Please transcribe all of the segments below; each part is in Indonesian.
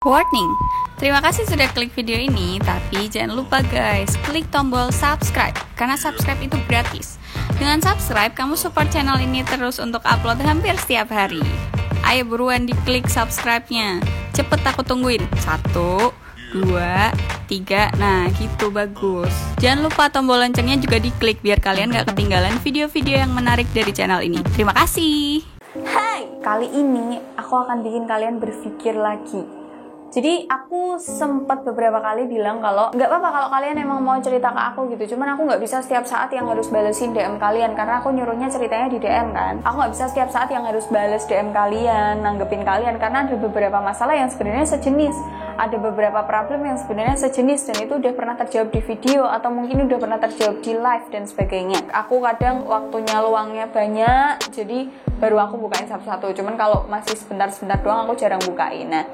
Warning, terima kasih sudah klik video ini, tapi jangan lupa guys, klik tombol subscribe, karena subscribe itu gratis. Dengan subscribe, kamu support channel ini terus untuk upload hampir setiap hari. Ayo buruan diklik subscribe-nya, cepet aku tungguin. 1, 2, 3, nah gitu bagus. Jangan lupa tombol loncengnya juga diklik biar kalian gak ketinggalan video-video yang menarik dari channel ini. Terima kasih. Hai, kali ini aku akan bikin kalian berpikir lagi. Jadi aku sempat beberapa kali bilang kalau nggak apa-apa kalau kalian emang mau cerita ke aku gitu. Cuman aku nggak bisa setiap saat yang harus balesin DM kalian karena aku nyuruhnya ceritanya di DM kan. Aku nggak bisa setiap saat yang harus bales DM kalian, nanggepin kalian karena ada beberapa masalah yang sebenarnya sejenis. Ada beberapa problem yang sebenarnya sejenis dan itu udah pernah terjawab di video atau mungkin udah pernah terjawab di live dan sebagainya. Aku kadang waktunya luangnya banyak, jadi baru aku bukain satu-satu. Cuman kalau masih sebentar-sebentar doang aku jarang bukain. Nah,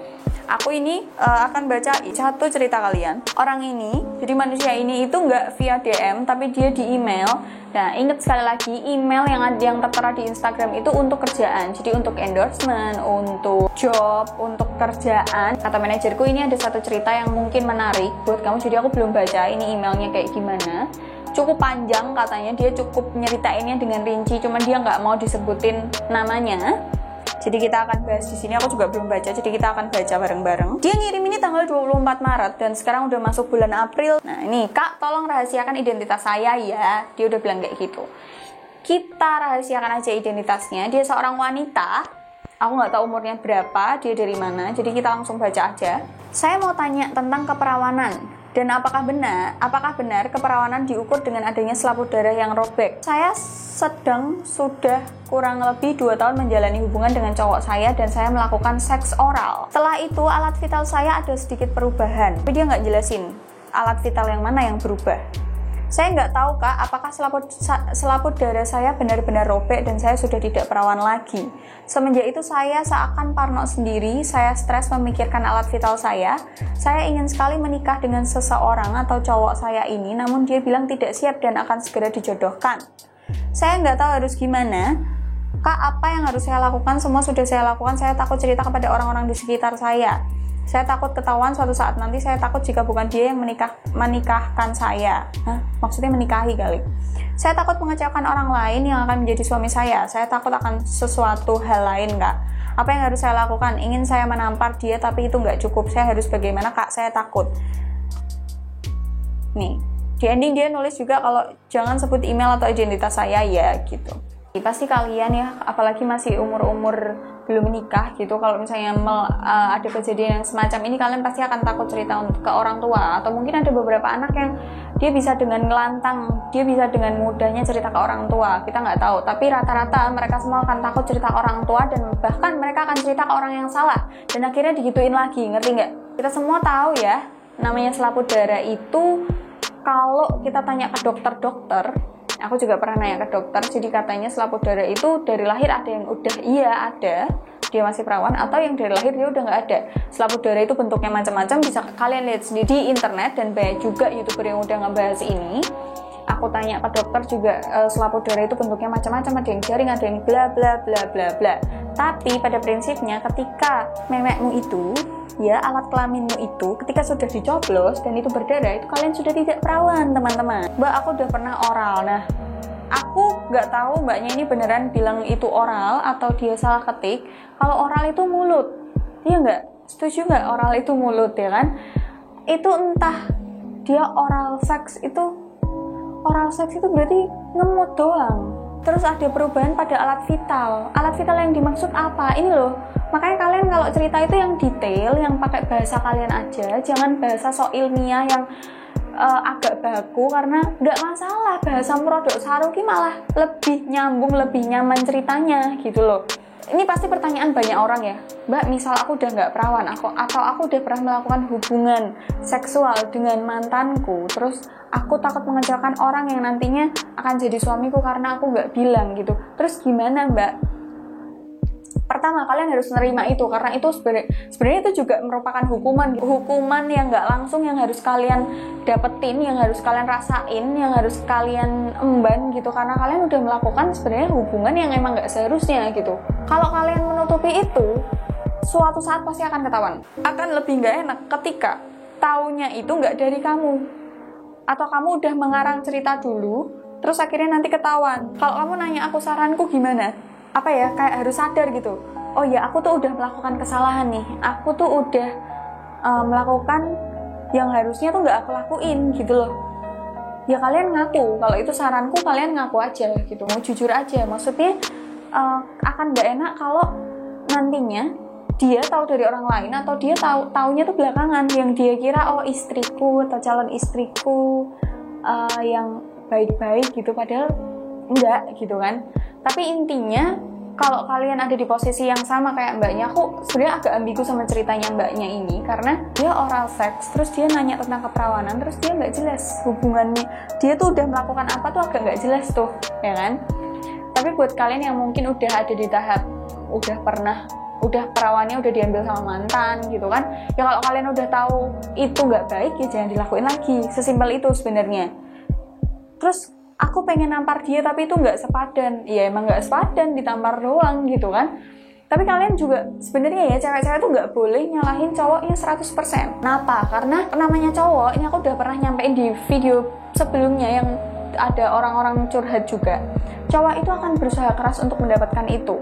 aku ini akan baca satu cerita kalian. Orang ini, jadi manusia ini itu nggak via DM, tapi dia di email. Nah, ingat sekali lagi, email yang tertera di Instagram itu untuk kerjaan. Jadi untuk endorsement, untuk job, untuk kerjaan. Kata manajerku, ini ada satu cerita yang mungkin menarik buat kamu. Jadi aku belum baca ini emailnya kayak gimana. Cukup panjang katanya, dia cukup nyeritainnya dengan rinci, cuman dia nggak mau disebutin namanya. Jadi kita akan bahas di sini. Aku juga belum baca, jadi kita akan baca bareng-bareng. Dia ngirim ini tanggal 24 Maret dan sekarang udah masuk bulan April. Nah ini, Kak tolong rahasiakan identitas saya ya. Dia udah bilang kayak gitu. Kita rahasiakan aja identitasnya. Dia seorang wanita. Aku nggak tahu umurnya berapa, dia dari mana. Jadi kita langsung baca aja. Saya mau tanya tentang keperawanan. Dan apakah benar keperawanan diukur dengan adanya selaput darah yang robek? Saya sudah kurang lebih 2 tahun menjalani hubungan dengan cowok saya dan saya melakukan seks oral. Setelah itu alat vital saya ada sedikit perubahan. Tapi dia nggak jelasin alat vital yang mana yang berubah. Saya nggak tahu Kak, apakah selaput darah saya benar-benar robek dan saya sudah tidak perawan lagi. Semenjak itu saya seakan parno sendiri, saya stres memikirkan alat vital saya. Saya ingin sekali menikah dengan seseorang atau cowok saya ini, namun dia bilang tidak siap dan akan segera dijodohkan. Saya nggak tahu harus gimana. Kak, apa yang harus saya lakukan? Semua sudah saya lakukan, saya takut cerita kepada orang-orang di sekitar saya. Saya takut ketahuan suatu saat nanti, saya takut jika bukan dia yang menikahkan saya. Hah? Maksudnya menikahi kali. Saya takut mengecewakan orang lain yang akan menjadi suami saya. Saya takut akan sesuatu hal lain, Kak. Apa yang harus saya lakukan? Ingin saya menampar dia, tapi itu nggak cukup. Saya harus bagaimana, Kak? Saya takut. Nih, di ending dia nulis juga kalau jangan sebut email atau identitas saya ya, gitu. Pasti kalian ya, apalagi masih umur-umur belum menikah gitu, kalau misalnya ada kejadian yang semacam ini, kalian pasti akan takut cerita ke orang tua. Atau mungkin ada beberapa anak yang dia bisa dengan ngelantang, dia bisa dengan mudahnya cerita ke orang tua, kita nggak tahu. Tapi rata-rata mereka semua akan takut cerita ke orang tua, dan bahkan mereka akan cerita ke orang yang salah, dan akhirnya digituin lagi, ngerti nggak? Kita semua tahu ya, namanya selaput darah itu kalau kita tanya ke dokter-dokter, aku juga pernah nanya ke dokter, jadi katanya selaput darah itu dari lahir ada yang udah iya ada, dia masih perawan, atau yang dari lahir dia udah nggak ada. Selaput darah itu bentuknya macam-macam, bisa kalian lihat sendiri di internet, dan banyak juga youtuber yang udah ngebahas ini. Aku tanya ke dokter juga, selaput darah itu bentuknya macam-macam, ada yang jaring, ada yang bla bla bla bla bla. Tapi pada prinsipnya ketika memekmu itu, ya alat kelaminmu itu, ketika sudah dicoblos dan itu berdarah, itu kalian sudah tidak perawan, teman-teman. Mbak, aku udah pernah oral. Nah, aku nggak tahu mbaknya ini beneran bilang itu oral atau dia salah ketik. Kalau oral itu mulut, iya nggak? Setuju nggak oral itu mulut, ya kan? Itu entah dia oral seks itu berarti ngemut doang. Terus ada perubahan pada alat vital. Alat vital yang dimaksud apa? Ini loh. Makanya kalian kalau cerita itu yang detail, yang pakai bahasa kalian aja, jangan bahasa sok ilmiah yang agak baku, karena nggak masalah bahasa merodok saruki, malah lebih nyambung, lebih nyaman ceritanya gitu loh. Ini pasti pertanyaan banyak orang ya, Mbak, misal aku udah nggak perawan, atau aku udah pernah melakukan hubungan seksual dengan mantanku, terus aku takut mengecewakan orang yang nantinya akan jadi suamiku karena aku nggak bilang gitu. Terus gimana, Mbak? Pertama, kalian harus menerima itu, karena itu sebenarnya itu juga merupakan hukuman yang nggak langsung, yang harus kalian dapetin, yang harus kalian rasain, yang harus kalian emban gitu, karena kalian udah melakukan sebenarnya hubungan yang emang nggak seharusnya gitu. Kalau kalian menutupi itu, suatu saat pasti akan ketahuan. Akan lebih nggak enak ketika taunya itu nggak dari kamu, atau kamu udah mengarang cerita dulu, terus akhirnya nanti ketahuan. Kalau kamu nanya aku saranku gimana, apa ya, kayak harus sadar gitu. Oh ya, aku tuh udah melakukan kesalahan nih. Aku tuh udah melakukan yang harusnya tuh nggak aku lakuin gitu loh. Ya kalian ngaku, kalau itu saranku kalian ngaku aja gitu, mau jujur aja. Maksudnya akan nggak enak kalau nantinya dia tahu dari orang lain, atau dia taunya tuh belakangan, yang dia kira oh istriku atau calon istriku yang baik-baik gitu, padahal enggak gitu kan. Tapi intinya kalau kalian ada di posisi yang sama kayak mbaknya, aku sebenarnya agak ambigu sama ceritanya mbaknya ini, karena dia oral sex, terus dia nanya tentang keperawanan, terus dia nggak jelas hubungannya, dia tuh udah melakukan apa tuh agak nggak jelas tuh, ya kan. Tapi buat kalian yang mungkin udah ada di tahap udah perawannya udah diambil sama mantan gitu kan, ya kalau kalian udah tahu itu nggak baik, ya jangan dilakuin lagi, sesimpel itu sebenarnya. Terus aku pengen nampar dia tapi itu nggak sepadan, ya emang nggak sepadan, ditampar doang gitu kan. Tapi kalian juga sebenarnya ya, cewek-cewek tuh nggak boleh nyalahin cowoknya 100%. Kenapa? Karena namanya cowok, ini aku udah pernah nyampein di video sebelumnya yang ada orang-orang curhat juga. Cowok itu akan berusaha keras untuk mendapatkan itu.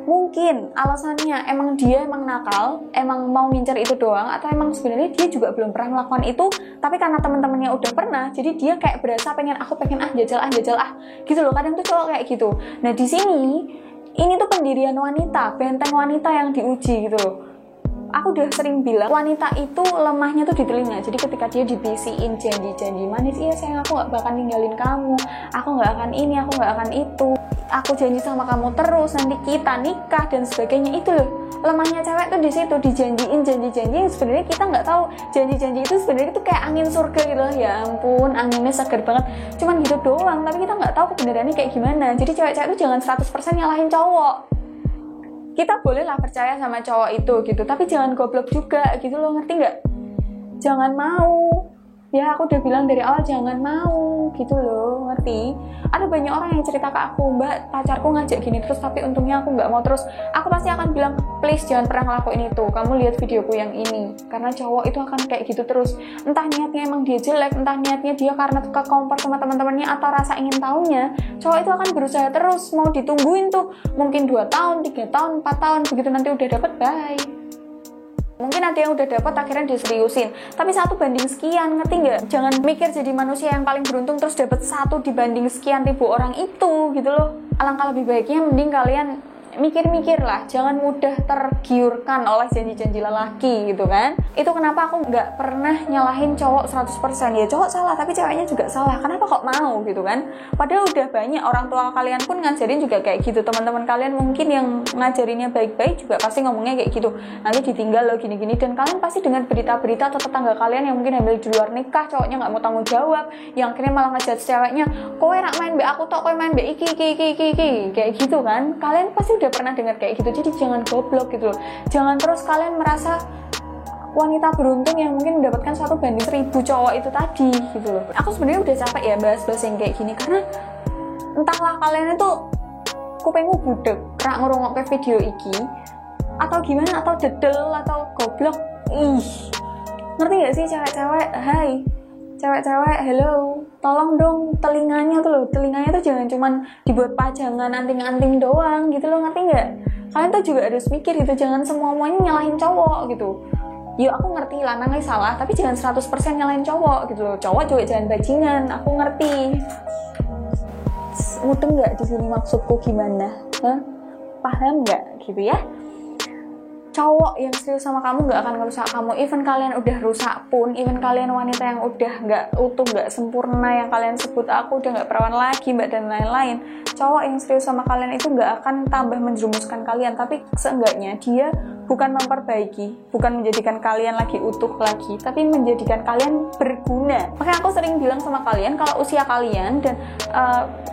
Mungkin alasannya emang dia emang nakal, emang mau ngincer itu doang, atau emang sebenarnya dia juga belum pernah melakukan itu, tapi karena teman-temannya udah pernah, jadi dia kayak berasa aku pengen jajal gitu loh. Kadang tuh cowok kayak gitu. Nah di sini ini tuh pendirian wanita, benteng wanita yang diuji gitu loh. Aku udah sering bilang wanita itu lemahnya tuh di telinga. Jadi ketika dia dibisiin janji-janji manis, iya sayang aku gak bakal ninggalin kamu, aku gak akan ini, aku gak akan itu, aku janji sama kamu terus, nanti kita nikah dan sebagainya, itu loh lemahnya cewek tuh di situ, dijanjiin janji-janji yang sebenarnya kita nggak tahu janji-janji itu sebenarnya itu kayak angin surga gitu loh. Ya ampun, anginnya segar banget, cuman gitu doang, tapi kita nggak tahu kebenarannya kayak gimana. Jadi cewek-cewek tuh jangan 100% nyalahin cowok. Kita bolehlah percaya sama cowok itu gitu, tapi jangan goblok juga gitu loh, ngerti nggak? Jangan mau. Ya aku udah bilang dari awal jangan mau gitu loh, ngerti? Ada banyak orang yang cerita ke aku, mbak pacarku ngajak gini terus tapi untungnya aku nggak mau. Terus aku pasti akan bilang, please jangan pernah ngelakuin itu, kamu lihat videoku yang ini. Karena cowok itu akan kayak gitu terus, entah niatnya emang dia jelek, entah niatnya dia karena kekompor sama teman-temannya atau rasa ingin tahunya, cowok itu akan berusaha terus, mau ditungguin tuh mungkin 2 tahun, 3 tahun, 4 tahun, begitu nanti udah dapet, bye. Mungkin ada yang udah dapat akhirnya diseriusin, tapi 1 banding sekian, ngerti nggak? Jangan mikir jadi manusia yang paling beruntung terus dapat 1 dibanding sekian ribu orang itu gitu loh. Alangkah lebih baiknya mending kalian mikir-mikir lah, jangan mudah tergiurkan oleh janji-janji lelaki gitu kan. Itu kenapa aku nggak pernah nyalahin cowok 100%. Ya cowok salah, tapi ceweknya juga salah, kenapa kok mau gitu kan. Padahal udah banyak orang tua kalian pun ngajarin juga kayak gitu. Teman-teman kalian mungkin yang ngajarinnya baik-baik juga pasti ngomongnya kayak gitu, nanti ditinggal loh gini-gini. Dan kalian pasti dengar berita-berita atau tetangga kalian yang mungkin hamil di luar nikah, cowoknya nggak mau tanggung jawab, yang akhirnya malah ngejudge ceweknya, kowe rak main mbak aku tok, kowe main mbak iki kayak gitu kan. Kalian pasti udah pernah dengar kayak gitu. Jadi jangan goblok gitu loh. Jangan terus kalian merasa wanita beruntung yang mungkin mendapatkan 1 banding 1000 cowok itu tadi gitu loh. Aku sebenarnya udah capek ya bahas-bahas yang kayak gini, karena entahlah kalian itu kupengmu budek rak ngrungokke video iki atau gimana, atau dedel atau goblok. Ngerti gak sih cewek-cewek? Hai cewek-cewek, hello, tolong dong telinganya tuh jangan cuman dibuat pajangan anting-anting doang gitu loh, ngerti nggak? Kalian tuh juga harus mikir gitu, jangan semuanya nyalahin cowok gitu. Yuk aku ngerti lanangnya salah, tapi jangan 100% nyalahin cowok gitu loh. Cowok juga jangan bajingan, aku ngerti. Mudeng nggak di sini maksudku gimana? Paham nggak gitu ya? Cowok yang serius sama kamu nggak akan ngerusak kamu. Even kalian udah rusak pun, even kalian wanita yang udah nggak utuh, nggak sempurna, yang kalian sebut aku udah nggak perawan lagi mbak dan lain-lain, cowok yang serius sama kalian itu nggak akan tambah menjerumuskan kalian, tapi seenggaknya dia bukan memperbaiki, bukan menjadikan kalian lagi utuh lagi, tapi menjadikan kalian berguna. Makanya aku sering bilang sama kalian, kalau usia kalian dan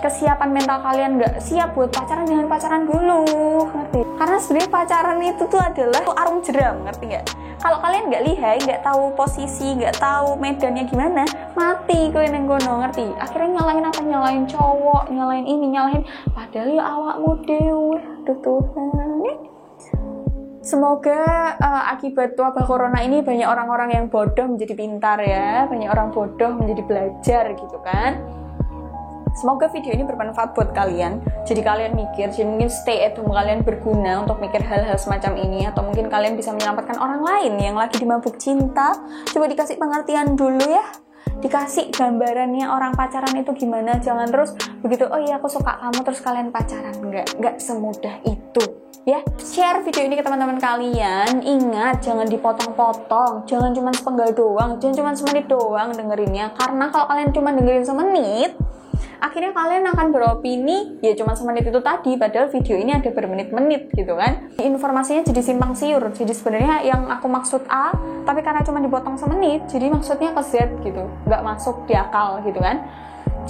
kesiapan mental kalian nggak siap buat pacaran, jangan pacaran dulu, ngerti? Karena sebenarnya pacaran itu tuh adalah arung jeram, ngerti nggak? Kalau kalian nggak lihai, nggak tahu posisi, nggak tahu medannya gimana, mati kalian yang gono, ngerti? Akhirnya nyalahin apa? Nyalahin cowok, nyalahin ini, nyalahin padahal ya awakmu dewe. Tuh Tuhan. Semoga akibat wabah corona ini banyak orang-orang yang bodoh menjadi pintar ya, banyak orang bodoh menjadi belajar gitu kan. Semoga video ini bermanfaat buat kalian. Jadi kalian mikir, jadi mungkin stay at home kalian berguna untuk mikir hal-hal semacam ini. Atau mungkin kalian bisa menyelamatkan orang lain yang lagi dimabuk cinta. Coba dikasih pengertian dulu ya. Dikasih gambarannya orang pacaran itu gimana. Jangan terus begitu, oh iya aku suka kamu terus kalian pacaran. Enggak semudah itu. Ya, share video ini ke teman-teman kalian. Ingat, jangan dipotong-potong. Jangan cuma sepenggal doang. Jangan cuma semenit doang dengerinnya. Karena kalau kalian cuma dengerin semenit, akhirnya kalian akan beropini ya cuma semenit itu tadi, padahal video ini ada bermenit-menit gitu kan. Informasinya jadi simpang siur. Jadi sebenarnya yang aku maksud A, tapi karena cuma dipotong semenit, jadi maksudnya ke Z gitu, nggak masuk di akal gitu kan.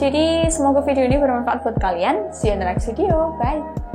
Jadi semoga video ini bermanfaat buat kalian. See you in the next video. Bye.